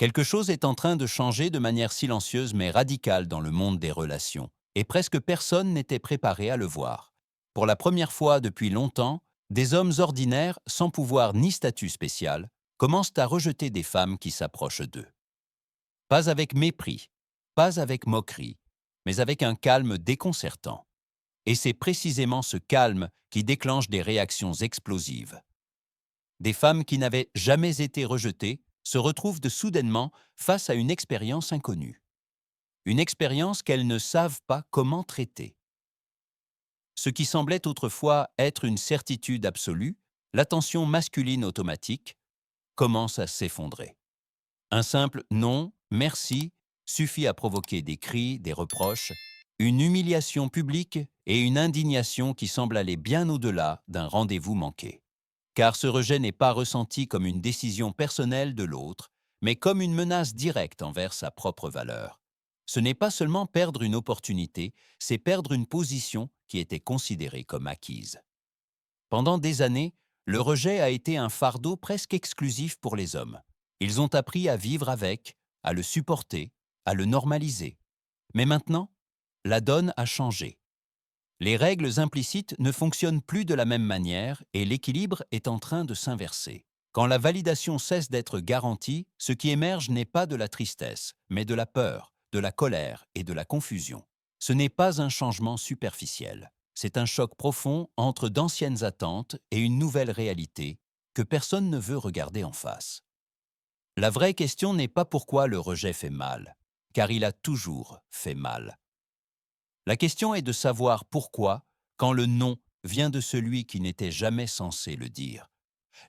Quelque chose est en train de changer de manière silencieuse mais radicale dans le monde des relations, et presque personne n'était préparé à le voir. Pour la première fois depuis longtemps, des hommes ordinaires, sans pouvoir ni statut spécial, commencent à rejeter des femmes qui s'approchent d'eux. Pas avec mépris, pas avec moquerie, mais avec un calme déconcertant. Et c'est précisément ce calme qui déclenche des réactions explosives. Des femmes qui n'avaient jamais été rejetées se retrouvent soudainement face à une expérience inconnue. Une expérience qu'elles ne savent pas comment traiter. Ce qui semblait autrefois être une certitude absolue, l'attention masculine automatique, commence à s'effondrer. Un simple non, merci suffit à provoquer des cris, des reproches, une humiliation publique et une indignation qui semblent aller bien au-delà d'un rendez-vous manqué. Car ce rejet n'est pas ressenti comme une décision personnelle de l'autre, mais comme une menace directe envers sa propre valeur. Ce n'est pas seulement perdre une opportunité, c'est perdre une position qui était considérée comme acquise. Pendant des années, le rejet a été un fardeau presque exclusif pour les hommes. Ils ont appris à vivre avec, à le supporter, à le normaliser. Mais maintenant, la donne a changé. Les règles implicites ne fonctionnent plus de la même manière et l'équilibre est en train de s'inverser. Quand la validation cesse d'être garantie, ce qui émerge n'est pas de la tristesse, mais de la peur, de la colère et de la confusion. Ce n'est pas un changement superficiel. C'est un choc profond entre d'anciennes attentes et une nouvelle réalité que personne ne veut regarder en face. La vraie question n'est pas pourquoi le rejet fait mal, car il a toujours fait mal. La question est de savoir pourquoi, quand le non vient de celui qui n'était jamais censé le dire.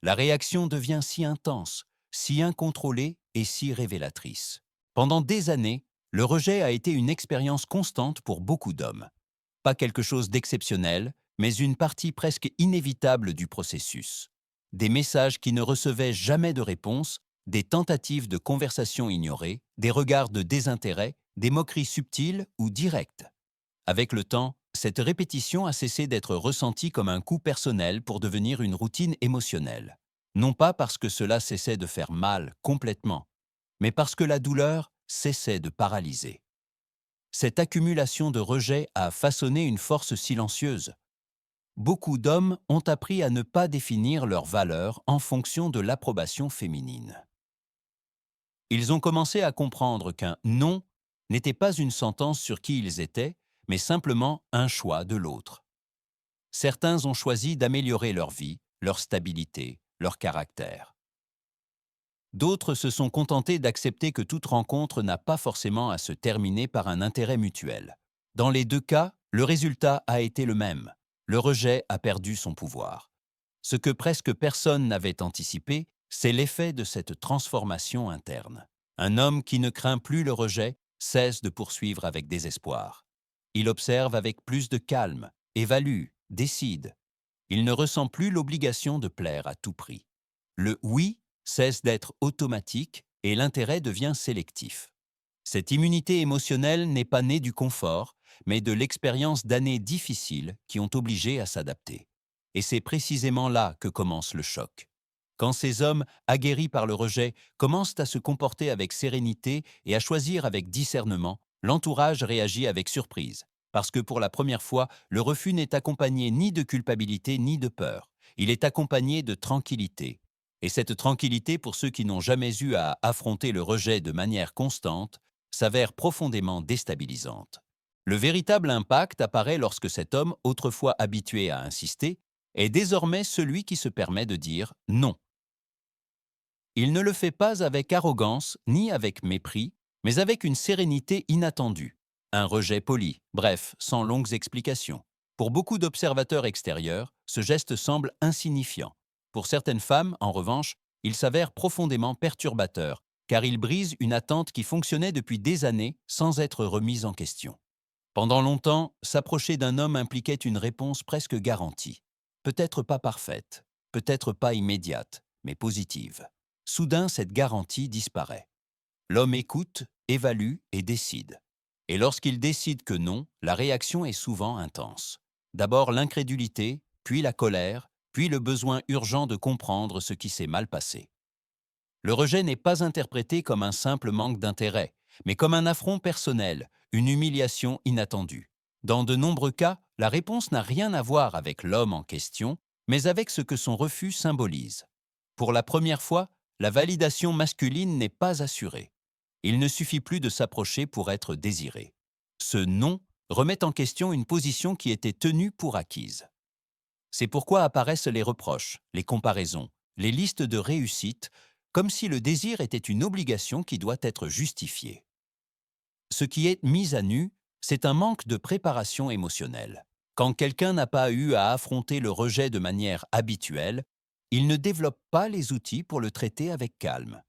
La réaction devient si intense, si incontrôlée et si révélatrice. Pendant des années, le rejet a été une expérience constante pour beaucoup d'hommes. Pas quelque chose d'exceptionnel, mais une partie presque inévitable du processus. Des messages qui ne recevaient jamais de réponse, des tentatives de conversation ignorées, des regards de désintérêt, des moqueries subtiles ou directes. Avec le temps, cette répétition a cessé d'être ressentie comme un coup personnel pour devenir une routine émotionnelle. Non pas parce que cela cessait de faire mal complètement, mais parce que la douleur cessait de paralyser. Cette accumulation de rejets a façonné une force silencieuse. Beaucoup d'hommes ont appris à ne pas définir leur valeur en fonction de l'approbation féminine. Ils ont commencé à comprendre qu'un non n'était pas une sentence sur qui ils étaient, mais simplement un choix de l'autre. Certains ont choisi d'améliorer leur vie, leur stabilité, leur caractère. D'autres se sont contentés d'accepter que toute rencontre n'a pas forcément à se terminer par un intérêt mutuel. Dans les deux cas, le résultat a été le même. Le rejet a perdu son pouvoir. Ce que presque personne n'avait anticipé, c'est l'effet de cette transformation interne. Un homme qui ne craint plus le rejet cesse de poursuivre avec désespoir. Il observe avec plus de calme, évalue, décide. Il ne ressent plus l'obligation de plaire à tout prix. Le oui cesse d'être automatique et l'intérêt devient sélectif. Cette immunité émotionnelle n'est pas née du confort, mais de l'expérience d'années difficiles qui ont obligé à s'adapter. Et c'est précisément là que commence le choc. Quand ces hommes, aguerris par le rejet, commencent à se comporter avec sérénité et à choisir avec discernement, l'entourage réagit avec surprise. Parce que pour la première fois, le refus n'est accompagné ni de culpabilité ni de peur. Il est accompagné de tranquillité. Et cette tranquillité, pour ceux qui n'ont jamais eu à affronter le rejet de manière constante, s'avère profondément déstabilisante. Le véritable impact apparaît lorsque cet homme, autrefois habitué à insister, est désormais celui qui se permet de dire non. Il ne le fait pas avec arrogance ni avec mépris, mais avec une sérénité inattendue. Un rejet poli, bref, sans longues explications. Pour beaucoup d'observateurs extérieurs, ce geste semble insignifiant. Pour certaines femmes, en revanche, il s'avère profondément perturbateur, car il brise une attente qui fonctionnait depuis des années sans être remise en question. Pendant longtemps, s'approcher d'un homme impliquait une réponse presque garantie. Peut-être pas parfaite, peut-être pas immédiate, mais positive. Soudain, cette garantie disparaît. L'homme écoute, évalue et décide. Et lorsqu'il décide que non, la réaction est souvent intense. D'abord l'incrédulité, puis la colère, puis le besoin urgent de comprendre ce qui s'est mal passé. Le rejet n'est pas interprété comme un simple manque d'intérêt, mais comme un affront personnel, une humiliation inattendue. Dans de nombreux cas, la réponse n'a rien à voir avec l'homme en question, mais avec ce que son refus symbolise. Pour la première fois, la validation masculine n'est pas assurée. Il ne suffit plus de s'approcher pour être désiré. Ce non remet en question une position qui était tenue pour acquise. C'est pourquoi apparaissent les reproches, les comparaisons, les listes de réussite, comme si le désir était une obligation qui doit être justifiée. Ce qui est mis à nu, c'est un manque de préparation émotionnelle. Quand quelqu'un n'a pas eu à affronter le rejet de manière habituelle, il ne développe pas les outils pour le traiter avec calme.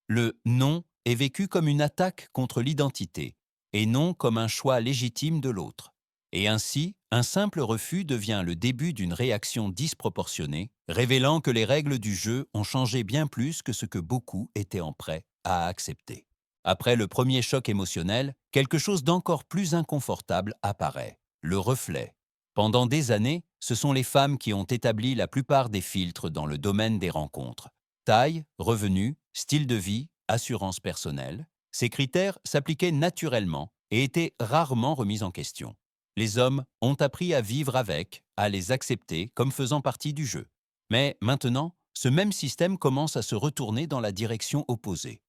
Le non est vécu comme une attaque contre l'identité, et non comme un choix légitime de l'autre. Et ainsi, un simple refus devient le début d'une réaction disproportionnée, révélant que les règles du jeu ont changé bien plus que ce que beaucoup étaient en prêt à accepter. Après le premier choc émotionnel, quelque chose d'encore plus inconfortable apparaît, le reflet. Pendant des années, ce sont les femmes qui ont établi la plupart des filtres dans le domaine des rencontres. Taille, revenus, style de vie, assurance personnelle, ces critères s'appliquaient naturellement et étaient rarement remis en question. Les hommes ont appris à vivre avec, à les accepter comme faisant partie du jeu. Mais maintenant, ce même système commence à se retourner dans la direction opposée.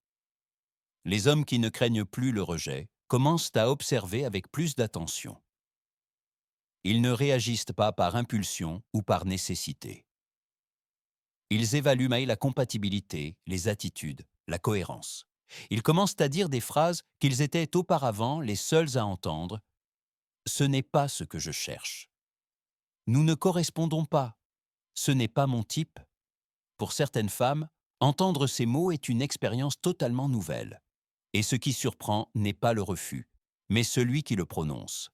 Les hommes qui ne craignent plus le rejet commencent à observer avec plus d'attention. Ils ne réagissent pas par impulsion ou par nécessité. Ils évaluent la compatibilité, les attitudes, la cohérence. Ils commencent à dire des phrases qu'ils étaient auparavant les seuls à entendre. Ce n'est pas ce que je cherche. Nous ne correspondons pas. Ce n'est pas mon type. Pour certaines femmes, entendre ces mots est une expérience totalement nouvelle. Et ce qui surprend n'est pas le refus, mais celui qui le prononce.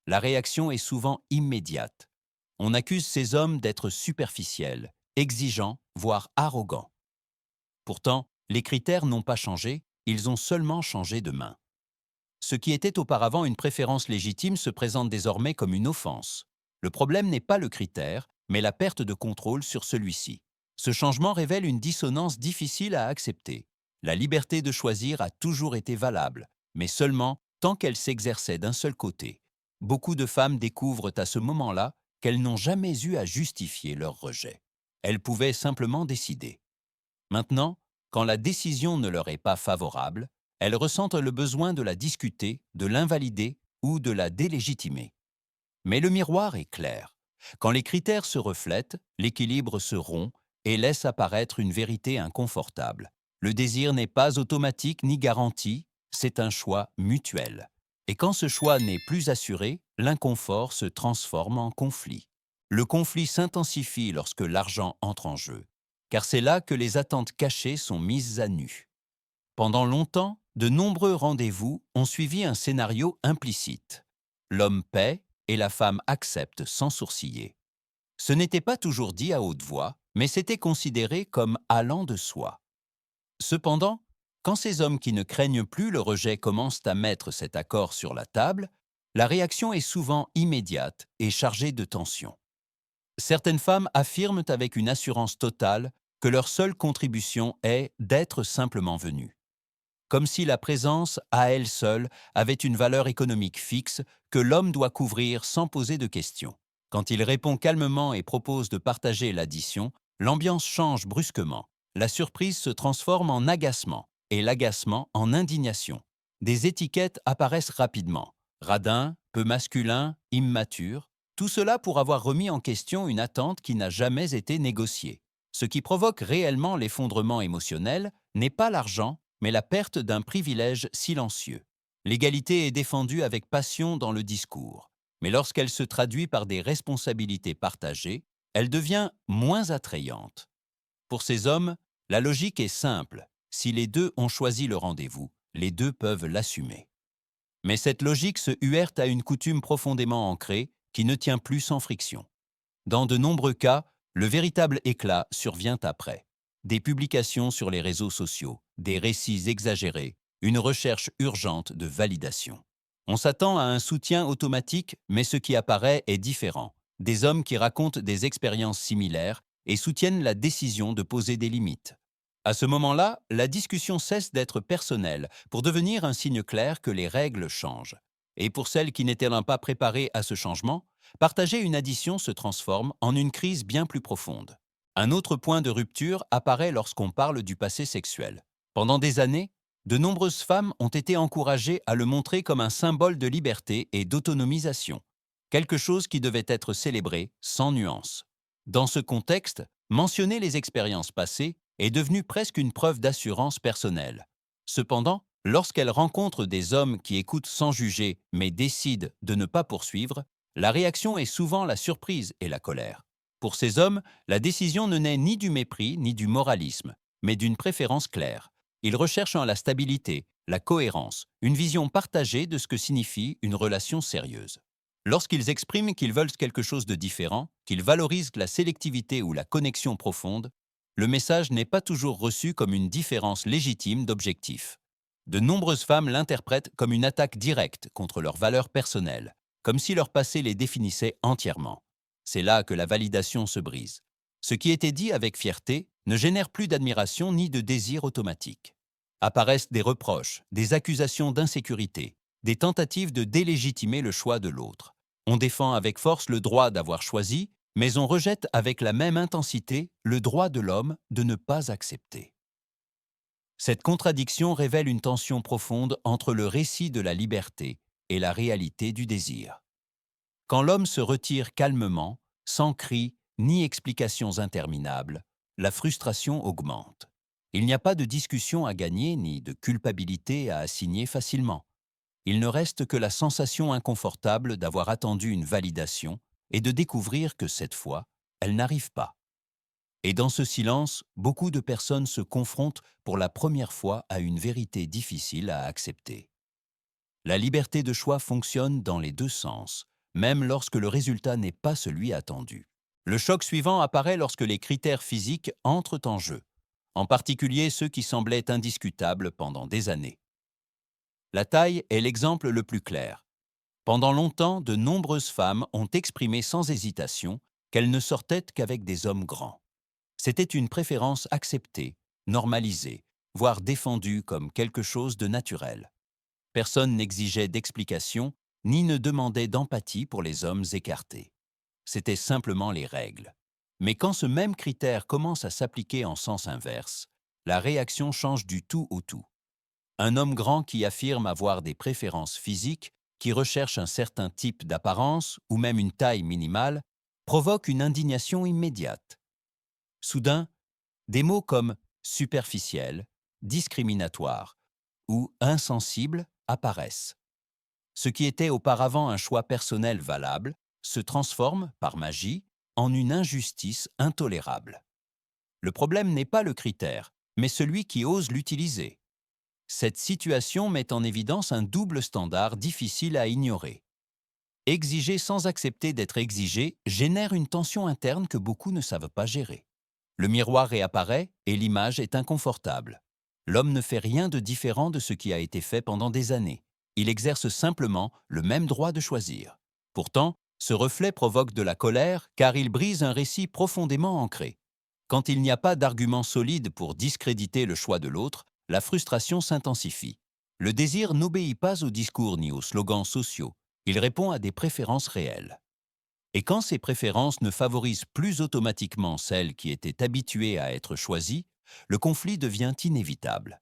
La réaction est souvent immédiate. On accuse ces hommes d'être superficiels, exigeants, voire arrogants. Pourtant, les critères n'ont pas changé, ils ont seulement changé de main. Ce qui était auparavant une préférence légitime se présente désormais comme une offense. Le problème n'est pas le critère, mais la perte de contrôle sur celui-ci. Ce changement révèle une dissonance difficile à accepter. La liberté de choisir a toujours été valable, mais seulement tant qu'elle s'exerçait d'un seul côté. Beaucoup de femmes découvrent à ce moment-là qu'elles n'ont jamais eu à justifier leur rejet. Elles pouvaient simplement décider. Maintenant, quand la décision ne leur est pas favorable, elles ressentent le besoin de la discuter, de l'invalider ou de la délégitimer. Mais le miroir est clair. Quand les critères se reflètent, l'équilibre se rompt et laisse apparaître une vérité inconfortable. Le désir n'est pas automatique ni garanti, c'est un choix mutuel. Et quand ce choix n'est plus assuré, l'inconfort se transforme en conflit. Le conflit s'intensifie lorsque l'argent entre en jeu, car c'est là que les attentes cachées sont mises à nu. Pendant longtemps, de nombreux rendez-vous ont suivi un scénario implicite. L'homme paie et la femme accepte sans sourciller. Ce n'était pas toujours dit à haute voix, mais c'était considéré comme allant de soi. Cependant, quand ces hommes qui ne craignent plus le rejet commencent à mettre cet accord sur la table, la réaction est souvent immédiate et chargée de tension. Certaines femmes affirment avec une assurance totale que leur seule contribution est d'être simplement venues. Comme si la présence, à elle seule, avait une valeur économique fixe que l'homme doit couvrir sans poser de questions. Quand il répond calmement et propose de partager l'addition, l'ambiance change brusquement. La surprise se transforme en agacement et l'agacement en indignation. Des étiquettes apparaissent rapidement. Radin, peu masculin, immature. Tout cela pour avoir remis en question une attente qui n'a jamais été négociée. Ce qui provoque réellement l'effondrement émotionnel n'est pas l'argent, mais la perte d'un privilège silencieux. L'égalité est défendue avec passion dans le discours, mais lorsqu'elle se traduit par des responsabilités partagées, elle devient moins attrayante. Pour ces hommes, la logique est simple. Si les deux ont choisi le rendez-vous, les deux peuvent l'assumer. Mais cette logique se heurte à une coutume profondément ancrée qui ne tient plus sans friction. Dans de nombreux cas, le véritable éclat survient après. Des publications sur les réseaux sociaux, des récits exagérés, une recherche urgente de validation. On s'attend à un soutien automatique, mais ce qui apparaît est différent. Des hommes qui racontent des expériences similaires et soutiennent la décision de poser des limites. À ce moment-là, la discussion cesse d'être personnelle pour devenir un signe clair que les règles changent. Et pour celles qui n'étaient pas préparées à ce changement, partager une addition se transforme en une crise bien plus profonde. Un autre point de rupture apparaît lorsqu'on parle du passé sexuel. Pendant des années, de nombreuses femmes ont été encouragées à le montrer comme un symbole de liberté et d'autonomisation, quelque chose qui devait être célébré sans nuance. Dans ce contexte, mentionner les expériences passées est devenu presque une preuve d'assurance personnelle. Cependant, lorsqu'elles rencontrent des hommes qui écoutent sans juger mais décident de ne pas poursuivre, la réaction est souvent la surprise et la colère. Pour ces hommes, la décision ne naît ni du mépris ni du moralisme, mais d'une préférence claire. Ils recherchent la stabilité, la cohérence, une vision partagée de ce que signifie une relation sérieuse. Lorsqu'ils expriment qu'ils veulent quelque chose de différent, qu'ils valorisent la sélectivité ou la connexion profonde, le message n'est pas toujours reçu comme une différence légitime d'objectifs. De nombreuses femmes l'interprètent comme une attaque directe contre leurs valeurs personnelles, comme si leur passé les définissait entièrement. C'est là que la validation se brise. Ce qui était dit avec fierté ne génère plus d'admiration ni de désir automatique. Apparaissent des reproches, des accusations d'insécurité, des tentatives de délégitimer le choix de l'autre. On défend avec force le droit d'avoir choisi, mais on rejette avec la même intensité le droit de l'homme de ne pas accepter. Cette contradiction révèle une tension profonde entre le récit de la liberté et la réalité du désir. Quand l'homme se retire calmement, sans cris ni explications interminables, la frustration augmente. Il n'y a pas de discussion à gagner ni de culpabilité à assigner facilement. Il ne reste que la sensation inconfortable d'avoir attendu une validation et de découvrir que cette fois, elle n'arrive pas. Et dans ce silence, beaucoup de personnes se confrontent pour la première fois à une vérité difficile à accepter. La liberté de choix fonctionne dans les deux sens, même lorsque le résultat n'est pas celui attendu. Le choc suivant apparaît lorsque les critères physiques entrent en jeu, en particulier ceux qui semblaient indiscutables pendant des années. La taille est l'exemple le plus clair. Pendant longtemps, de nombreuses femmes ont exprimé sans hésitation qu'elles ne sortaient qu'avec des hommes grands. C'était une préférence acceptée, normalisée, voire défendue comme quelque chose de naturel. Personne n'exigeait d'explication, ni ne demandait d'empathie pour les hommes écartés. C'étaient simplement les règles. Mais quand ce même critère commence à s'appliquer en sens inverse, la réaction change du tout au tout. Un homme grand qui affirme avoir des préférences physiques, qui recherche un certain type d'apparence ou même une taille minimale, provoque une indignation immédiate. Soudain, des mots comme superficiel, discriminatoire ou insensible apparaissent. Ce qui était auparavant un choix personnel valable se transforme, par magie, en une injustice intolérable. Le problème n'est pas le critère, mais celui qui ose l'utiliser. Cette situation met en évidence un double standard difficile à ignorer. Exiger sans accepter d'être exigé génère une tension interne que beaucoup ne savent pas gérer. Le miroir réapparaît et l'image est inconfortable. L'homme ne fait rien de différent de ce qui a été fait pendant des années. Il exerce simplement le même droit de choisir. Pourtant, ce reflet provoque de la colère car il brise un récit profondément ancré. Quand il n'y a pas d'argument solide pour discréditer le choix de l'autre, la frustration s'intensifie. Le désir n'obéit pas aux discours ni aux slogans sociaux. Il répond à des préférences réelles. Et quand ces préférences ne favorisent plus automatiquement celles qui étaient habituées à être choisies, le conflit devient inévitable.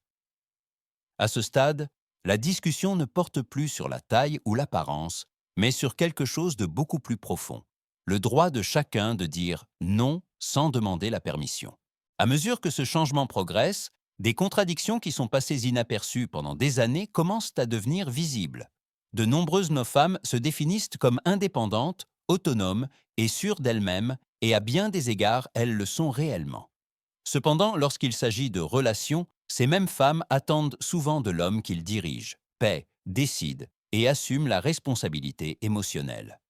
À ce stade, la discussion ne porte plus sur la taille ou l'apparence, mais sur quelque chose de beaucoup plus profond. Le droit de chacun de dire non sans demander la permission. À mesure que ce changement progresse, des contradictions qui sont passées inaperçues pendant des années commencent à devenir visibles. De nombreuses femmes se définissent comme indépendantes, autonomes et sûres d'elles-mêmes, et à bien des égards, elles le sont réellement. Cependant, lorsqu'il s'agit de relations, ces mêmes femmes attendent souvent de l'homme qu'il dirige, paie, décide et assume la responsabilité émotionnelle.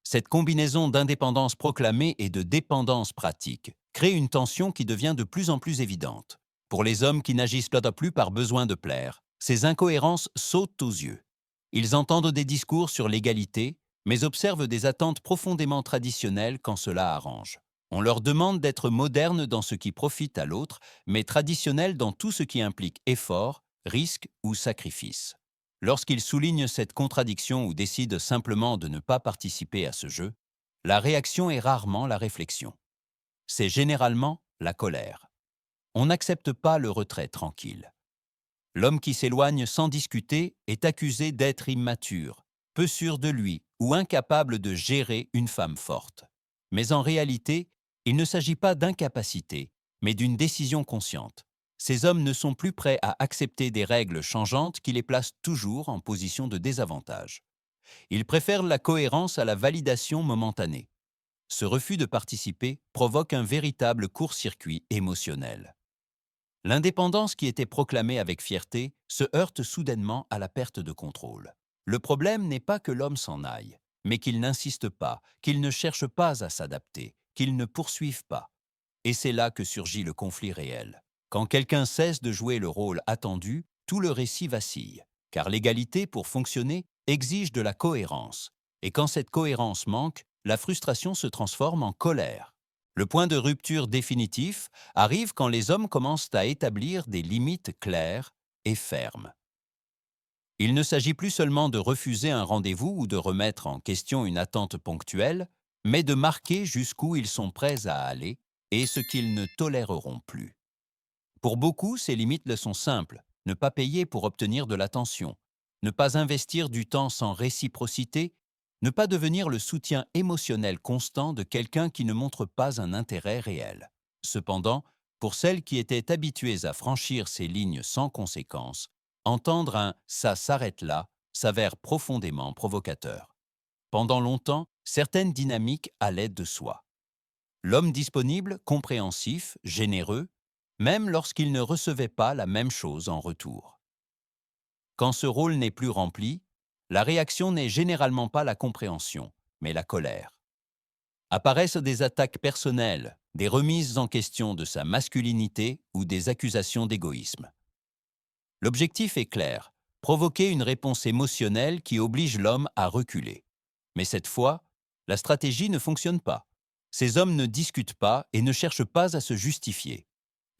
Cette combinaison d'indépendance proclamée et de dépendance pratique crée une tension qui devient de plus en plus évidente. Pour les hommes qui n'agissent pas plus par besoin de plaire, ces incohérences sautent aux yeux. Ils entendent des discours sur l'égalité, mais observent des attentes profondément traditionnelles quand cela arrange. On leur demande d'être modernes dans ce qui profite à l'autre, mais traditionnels dans tout ce qui implique effort, risque ou sacrifice. Lorsqu'ils soulignent cette contradiction ou décident simplement de ne pas participer à ce jeu, la réaction est rarement la réflexion. C'est généralement la colère. On n'accepte pas le retrait tranquille. L'homme qui s'éloigne sans discuter est accusé d'être immature, peu sûr de lui ou incapable de gérer une femme forte. Mais en réalité, il ne s'agit pas d'incapacité, mais d'une décision consciente. Ces hommes ne sont plus prêts à accepter des règles changeantes qui les placent toujours en position de désavantage. Ils préfèrent la cohérence à la validation momentanée. Ce refus de participer provoque un véritable court-circuit émotionnel. L'indépendance qui était proclamée avec fierté se heurte soudainement à la perte de contrôle. Le problème n'est pas que l'homme s'en aille, mais qu'il n'insiste pas, qu'il ne cherche pas à s'adapter, qu'il ne poursuive pas. Et c'est là que surgit le conflit réel. Quand quelqu'un cesse de jouer le rôle attendu, tout le récit vacille, car l'égalité, pour fonctionner, exige de la cohérence. Et quand cette cohérence manque, la frustration se transforme en colère. Le point de rupture définitif arrive quand les hommes commencent à établir des limites claires et fermes. Il ne s'agit plus seulement de refuser un rendez-vous ou de remettre en question une attente ponctuelle, mais de marquer jusqu'où ils sont prêts à aller et ce qu'ils ne toléreront plus. Pour beaucoup, ces limites sont simples: ne pas payer pour obtenir de l'attention, ne pas investir du temps sans réciprocité, ne pas devenir le soutien émotionnel constant de quelqu'un qui ne montre pas un intérêt réel. Cependant, pour celles qui étaient habituées à franchir ces lignes sans conséquence, entendre un «ça s'arrête là» s'avère profondément provocateur. Pendant longtemps, certaines dynamiques allaient de soi. L'homme disponible, compréhensif, généreux, même lorsqu'il ne recevait pas la même chose en retour. Quand ce rôle n'est plus rempli, la réaction n'est généralement pas la compréhension, mais la colère. Apparaissent des attaques personnelles, des remises en question de sa masculinité ou des accusations d'égoïsme. L'objectif est clair: provoquer une réponse émotionnelle qui oblige l'homme à reculer. Mais cette fois, la stratégie ne fonctionne pas. Ces hommes ne discutent pas et ne cherchent pas à se justifier.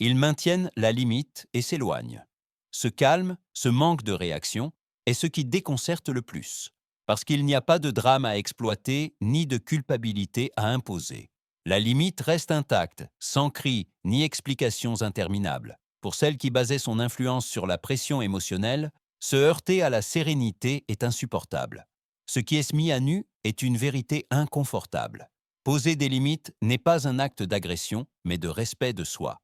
Ils maintiennent la limite et s'éloignent. Ce calme, ce manque de réaction, est ce qui déconcerte le plus, parce qu'il n'y a pas de drame à exploiter ni de culpabilité à imposer. La limite reste intacte, sans cris ni explications interminables. Pour celle qui basait son influence sur la pression émotionnelle, se heurter à la sérénité est insupportable. Ce qui est mis à nu est une vérité inconfortable. Poser des limites n'est pas un acte d'agression, mais de respect de soi.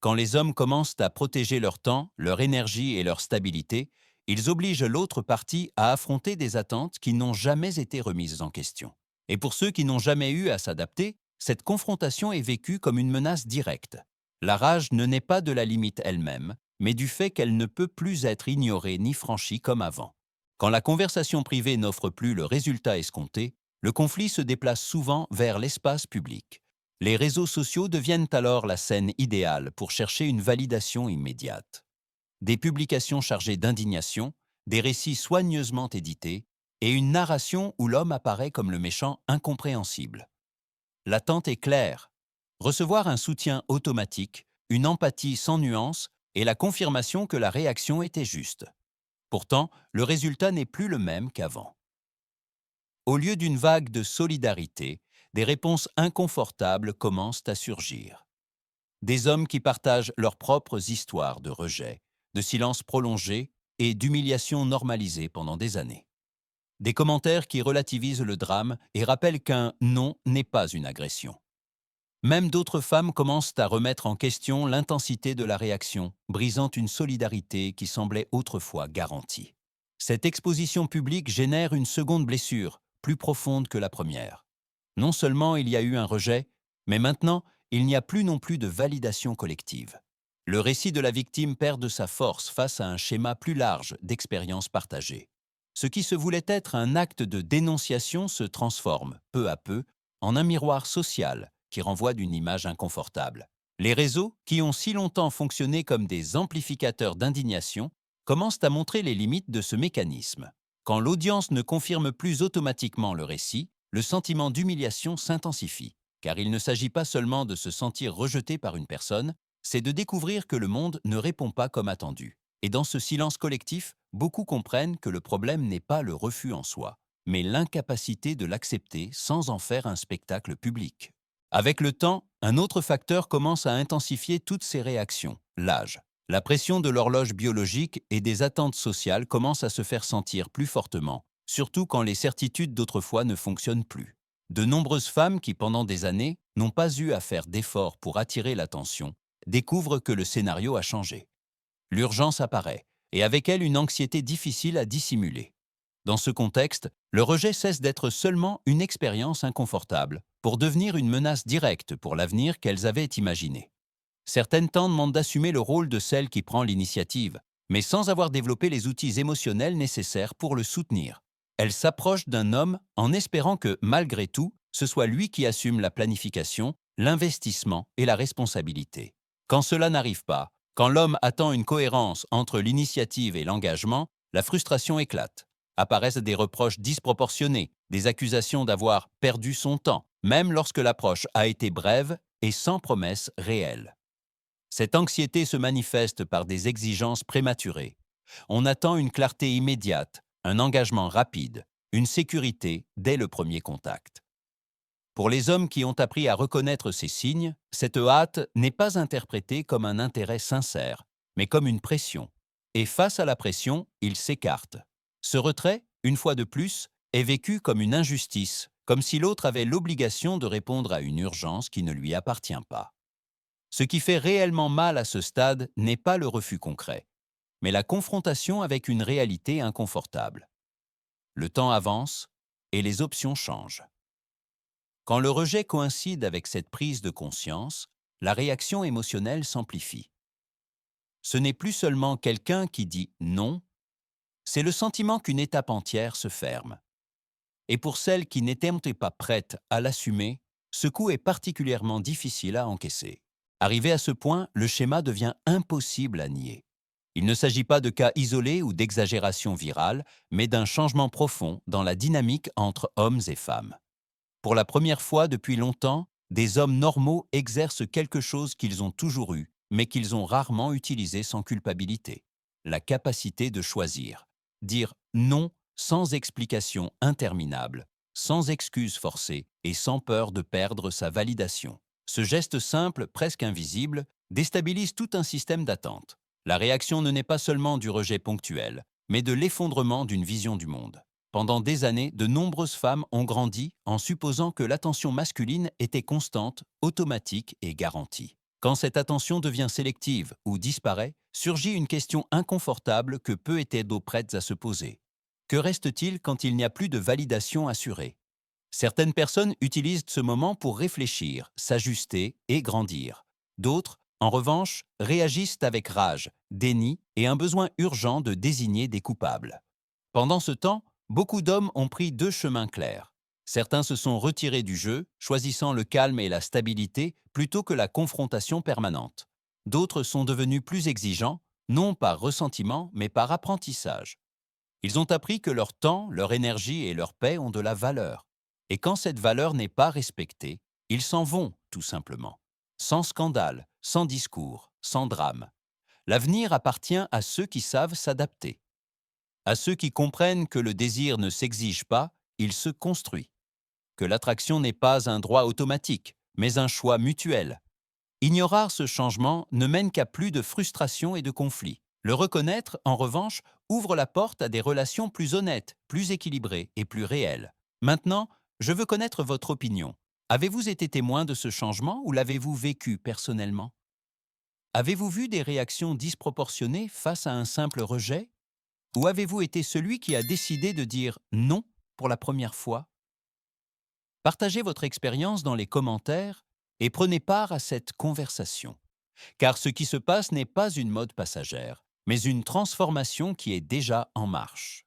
Quand les hommes commencent à protéger leur temps, leur énergie et leur stabilité, ils obligent l'autre partie à affronter des attentes qui n'ont jamais été remises en question. Et pour ceux qui n'ont jamais eu à s'adapter, cette confrontation est vécue comme une menace directe. La rage ne naît pas de la limite elle-même, mais du fait qu'elle ne peut plus être ignorée ni franchie comme avant. Quand la conversation privée n'offre plus le résultat escompté, le conflit se déplace souvent vers l'espace public. Les réseaux sociaux deviennent alors la scène idéale pour chercher une validation immédiate. Des publications chargées d'indignation, des récits soigneusement édités, et une narration où l'homme apparaît comme le méchant incompréhensible. L'attente est claire: recevoir un soutien automatique, une empathie sans nuance et la confirmation que la réaction était juste. Pourtant, le résultat n'est plus le même qu'avant. Au lieu d'une vague de solidarité, des réponses inconfortables commencent à surgir. Des hommes qui partagent leurs propres histoires de rejet, de silence prolongé et d'humiliation normalisée pendant des années. Des commentaires qui relativisent le drame et rappellent qu'un non n'est pas une agression. Même d'autres femmes commencent à remettre en question l'intensité de la réaction, brisant une solidarité qui semblait autrefois garantie. Cette exposition publique génère une seconde blessure, plus profonde que la première. Non seulement il y a eu un rejet, mais maintenant, il n'y a plus non plus de validation collective. Le récit de la victime perd de sa force face à un schéma plus large d'expériences partagées. Ce qui se voulait être un acte de dénonciation se transforme, peu à peu, en un miroir social qui renvoie d'une image inconfortable. Les réseaux, qui ont si longtemps fonctionné comme des amplificateurs d'indignation, commencent à montrer les limites de ce mécanisme. Quand l'audience ne confirme plus automatiquement le récit, le sentiment d'humiliation s'intensifie. car il ne s'agit pas seulement de se sentir rejeté par une personne, c'est de découvrir que le monde ne répond pas comme attendu. Et dans ce silence collectif, beaucoup comprennent que le problème n'est pas le refus en soi, mais l'incapacité de l'accepter sans en faire un spectacle public. Avec le temps, un autre facteur commence à intensifier toutes ces réactions, l'âge. La pression de l'horloge biologique et des attentes sociales commence à se faire sentir plus fortement, surtout quand les certitudes d'autrefois ne fonctionnent plus. De nombreuses femmes qui, pendant des années, n'ont pas eu à faire d'efforts pour attirer l'attention, découvrent que le scénario a changé. L'urgence apparaît, et avec elle une anxiété difficile à dissimuler. Dans ce contexte, le rejet cesse d'être seulement une expérience inconfortable, pour devenir une menace directe pour l'avenir qu'elles avaient imaginé. Certaines demandent d'assumer le rôle de celle qui prend l'initiative, mais sans avoir développé les outils émotionnels nécessaires pour le soutenir. Elles s'approchent d'un homme en espérant que, malgré tout, ce soit lui qui assume la planification, l'investissement et la responsabilité. Quand cela n'arrive pas, quand l'homme attend une cohérence entre l'initiative et l'engagement, la frustration éclate. Apparaissent des reproches disproportionnés, des accusations d'avoir perdu son temps, même lorsque l'approche a été brève et sans promesse réelle. Cette anxiété se manifeste par des exigences prématurées. On attend une clarté immédiate, un engagement rapide, une sécurité dès le premier contact. Pour les hommes qui ont appris à reconnaître ces signes, cette hâte n'est pas interprétée comme un intérêt sincère, mais comme une pression. Et face à la pression, ils s'écartent. Ce retrait, une fois de plus, est vécu comme une injustice, comme si l'autre avait l'obligation de répondre à une urgence qui ne lui appartient pas. Ce qui fait réellement mal à ce stade n'est pas le refus concret, mais la confrontation avec une réalité inconfortable. Le temps avance et les options changent. Quand le rejet coïncide avec cette prise de conscience, la réaction émotionnelle s'amplifie. Ce n'est plus seulement quelqu'un qui dit non, c'est le sentiment qu'une étape entière se ferme. Et pour celles qui n'étaient pas prêtes à l'assumer, ce coup est particulièrement difficile à encaisser. Arrivé à ce point, le schéma devient impossible à nier. Il ne s'agit pas de cas isolés ou d'exagération virale, mais d'un changement profond dans la dynamique entre hommes et femmes. Pour la première fois depuis longtemps, des hommes normaux exercent quelque chose qu'ils ont toujours eu, mais qu'ils ont rarement utilisé sans culpabilité. La capacité de choisir. Dire non sans explication interminable, sans excuse forcée et sans peur de perdre sa validation. Ce geste simple, presque invisible, déstabilise tout un système d'attente. La réaction ne naît pas seulement du rejet ponctuel, mais de l'effondrement d'une vision du monde. Pendant des années, de nombreuses femmes ont grandi en supposant que l'attention masculine était constante, automatique et garantie. Quand cette attention devient sélective ou disparaît, surgit une question inconfortable que peu étaient d'eau prêtes à se poser. Que reste-t-il quand il n'y a plus de validation assurée? Certaines personnes utilisent ce moment pour réfléchir, s'ajuster et grandir. D'autres, en revanche, réagissent avec rage, déni et un besoin urgent de désigner des coupables. Pendant ce temps, beaucoup d'hommes ont pris deux chemins clairs. Certains se sont retirés du jeu, choisissant le calme et la stabilité plutôt que la confrontation permanente. D'autres sont devenus plus exigeants, non par ressentiment, mais par apprentissage. Ils ont appris que leur temps, leur énergie et leur paix ont de la valeur. Et quand cette valeur n'est pas respectée, ils s'en vont, tout simplement. Sans scandale, sans discours, sans drame. L'avenir appartient à ceux qui savent s'adapter. À ceux qui comprennent que le désir ne s'exige pas, il se construit. Que l'attraction n'est pas un droit automatique, mais un choix mutuel. Ignorer ce changement ne mène qu'à plus de frustration et de conflits. Le reconnaître, en revanche, ouvre la porte à des relations plus honnêtes, plus équilibrées et plus réelles. Maintenant, je veux connaître votre opinion. Avez-vous été témoin de ce changement ou l'avez-vous vécu personnellement? Avez-vous vu des réactions disproportionnées face à un simple rejet? Ou avez-vous été celui qui a décidé de dire non pour la première fois? Partagez votre expérience dans les commentaires et prenez part à cette conversation. Car ce qui se passe n'est pas une mode passagère, mais une transformation qui est déjà en marche.